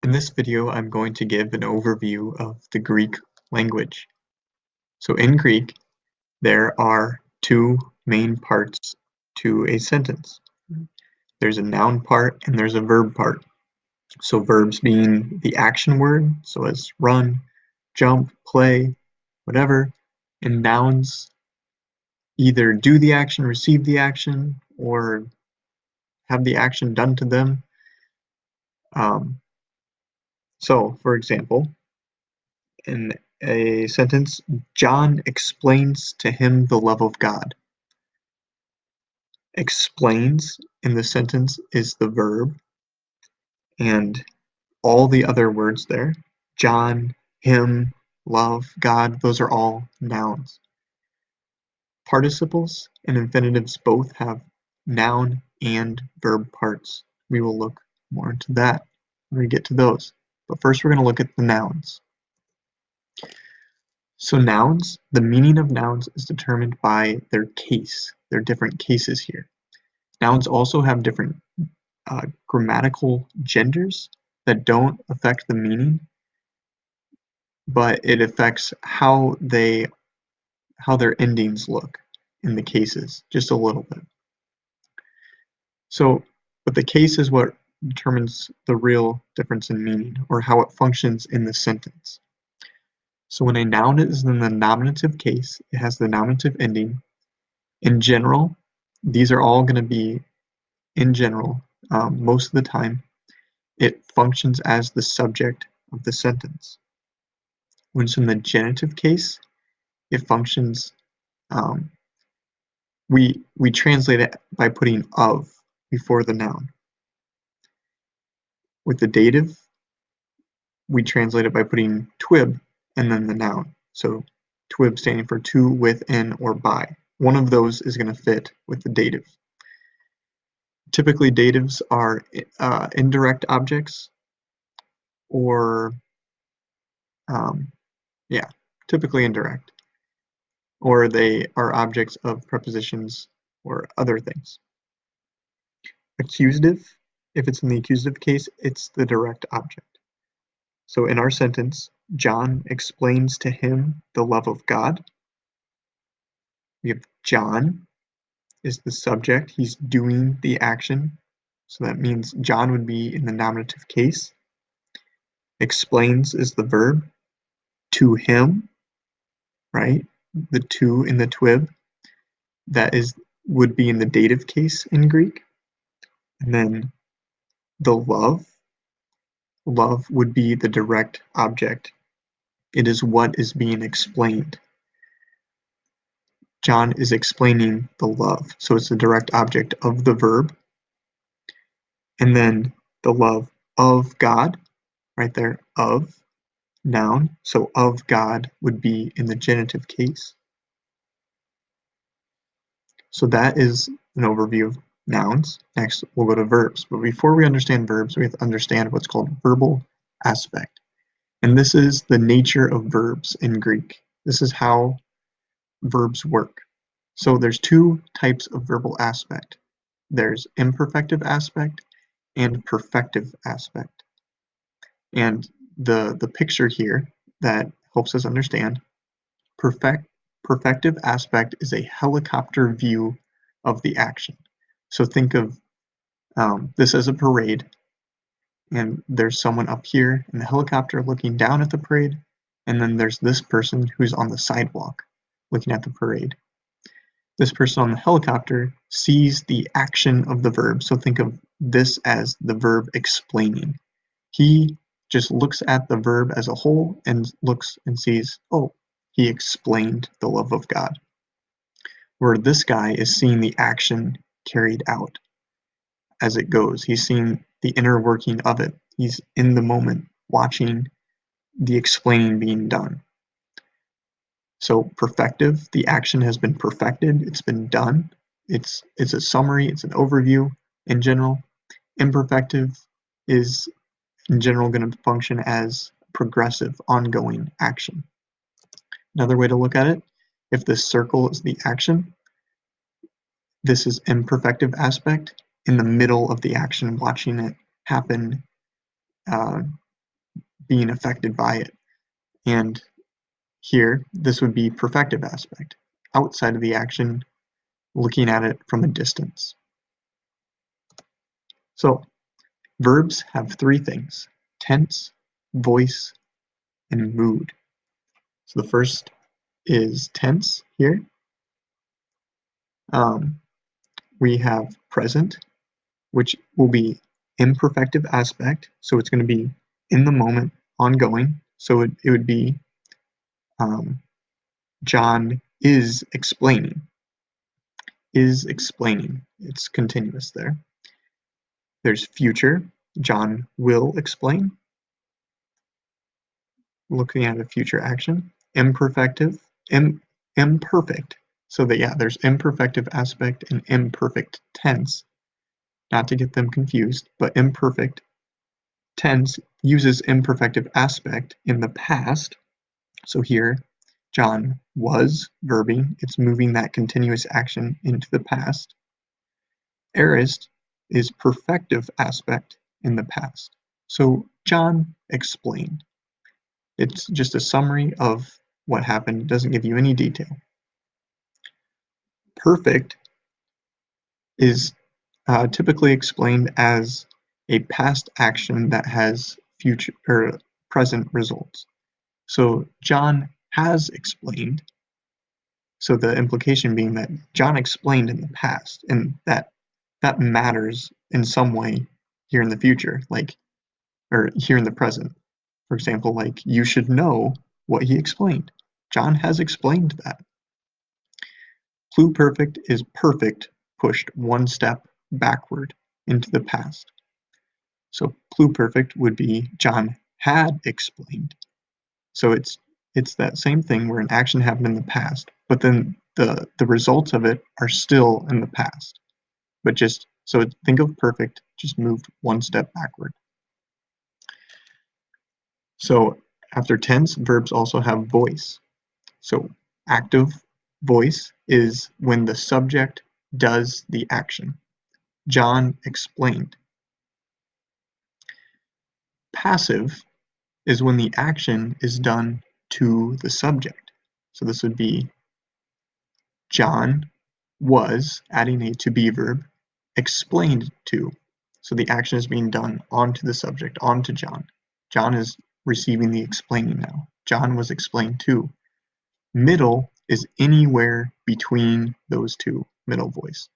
In this video, I'm going to give an overview of the Greek language. So in Greek, there are two main parts to a sentence. There's a noun part and there's a verb part. So verbs being the action word, so as run, jump, play, whatever, and nouns either do the action, receive the action, or have the action done to them. So, for example, in a sentence, John explains to him the love of God. Explains in the sentence is the verb, and all the other words there, John, him, love, God, those are all nouns. Participles and infinitives both have noun and verb parts. We will look more into that when we get to those. But first we're going to look at the nouns. So nouns, the meaning of nouns is determined by their case. There are different cases here. Nouns also have different grammatical genders that don't affect the meaning, but it affects how their endings look in the cases, just a little bit. But the case is what determines the real difference in meaning, or how it functions in the sentence. So when a noun is in the nominative case, it has the nominative ending. In general, these are all going to be in general, most of the time, it functions as the subject of the sentence. When it's in the genitive case, it functions, we translate it by putting of before the noun. With the dative, we translate it by putting twib and then the noun. So twib standing for to, with, in, or by. One of those is going to fit with the dative. Typically, datives are indirect objects, or typically indirect, or they are objects of prepositions or other things. Accusative, if it's in the accusative case, it's the direct object. So in our sentence, John explains to him the love of God. We have John is the subject, he's doing the action. So that means John would be in the nominative case. Explains is the verb. To him, right? The to in the twib, that would be in the dative case in Greek. And then the love would be the direct object. It is what is being explained. John is explaining the love, so it's the direct object of the verb. And then the love of God, right there, of, noun, so of God would be in the genitive case. So that is an overview of nouns. Next, we'll go to verbs. But before we understand verbs, we have to understand what's called verbal aspect. And this is the nature of verbs in Greek. This is how verbs work. So there's two types of verbal aspect. There's imperfective aspect and perfective aspect. And the picture here that helps us understand, perfective aspect is a helicopter view of the action. So think of this as a parade, and there's someone up here in the helicopter looking down at the parade, and then there's this person who's on the sidewalk looking at the parade. This person on the helicopter sees the action of the verb, so think of this as the verb explaining. He just looks at the verb as a whole and looks and sees, oh, he explained the love of God. Where this guy is seeing the action carried out as it goes. He's seeing the inner working of it. He's in the moment watching the explaining being done. So perfective, the action has been perfected, it's been done. It's a summary, it's an overview in general. Imperfective is in general going to function as progressive, ongoing action. Another way to look at it, if this circle is the action, this is imperfective aspect in the middle of the action, watching it happen being affected by it. And here, this would be perfective aspect, outside of the action, looking at it from a distance. So, verbs have three things: tense, voice, and mood. So the first is tense here. We have present, which will be imperfective aspect, so it's going to be in the moment, ongoing. So it would be John is explaining. Is explaining. It's continuous there. There's future. John will explain. Looking at a future action. Imperfective. Imperfect. So that, yeah, there's imperfective aspect and imperfect tense. Not to get them confused, but imperfect tense uses imperfective aspect in the past. So here, John was verbing. It's moving that continuous action into the past. Aorist is perfective aspect in the past. So John explained. It's just a summary of what happened. It doesn't give you any detail. Perfect is typically explained as a past action that has future or present results. So John has explained. So the implication being that John explained in the past, and that matters in some way here in the future, like, or here in the present. For example, like, you should know what he explained. John has explained that. Pluperfect is perfect pushed one step backward into the past. So pluperfect would be John had explained. So it's that same thing where an action happened in the past, but then the results of it are still in the past. But just so think of perfect, just moved one step backward. So after tense, verbs also have voice. So active voice is when the subject does the action. John explained. Passive is when the action is done to the subject. So this would be John was, adding a to be verb, explained to. So the action is being done onto the subject, onto John. John is receiving the explaining now. John was explained to. Middle is anywhere between those two, middle voice.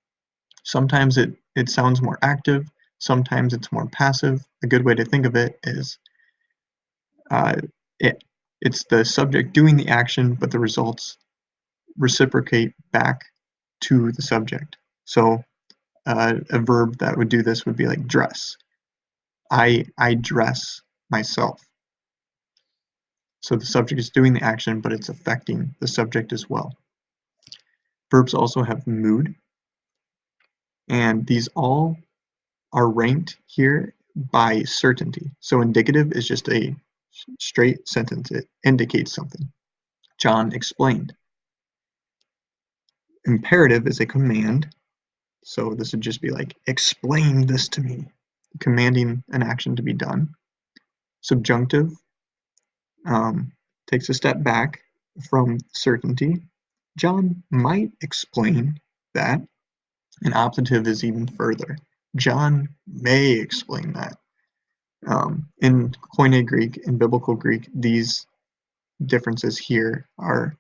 Sometimes it sounds more active, sometimes it's more passive. A good way to think of it is uh, it's the subject doing the action, but the results reciprocate back to the subject. So a verb that would do this would be like dress. I dress myself. So the subject is doing the action, but it's affecting the subject as well. Verbs also have mood, and these all are ranked here by certainty. So indicative is just a straight sentence. It indicates something. John explained. Imperative is a command. So this would just be like, explain this to me, commanding an action to be done. Subjunctive takes a step back from certainty. John might explain that. And optative is even further. John may explain that. In Koine Greek, in Biblical Greek, these differences here are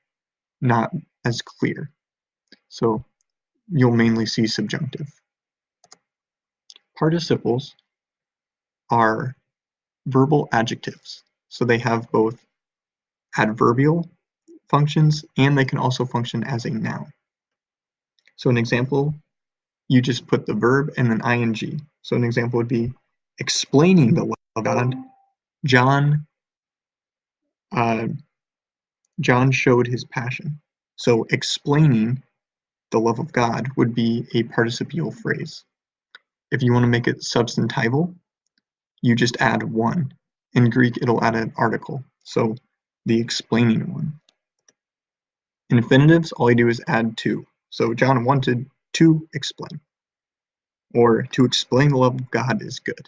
not as clear. So you'll mainly see subjunctive. Participles are verbal adjectives. So they have both adverbial functions and they can also function as a noun. So an example, you just put the verb and then ing. So an example would be explaining the love of God. John showed his passion. So explaining the love of God would be a participial phrase. If you want to make it substantival, you just add one. In Greek, it'll add an article. So the explaining one. In infinitives, all you do is add to. So John wanted to explain. Or to explain the love of God is good.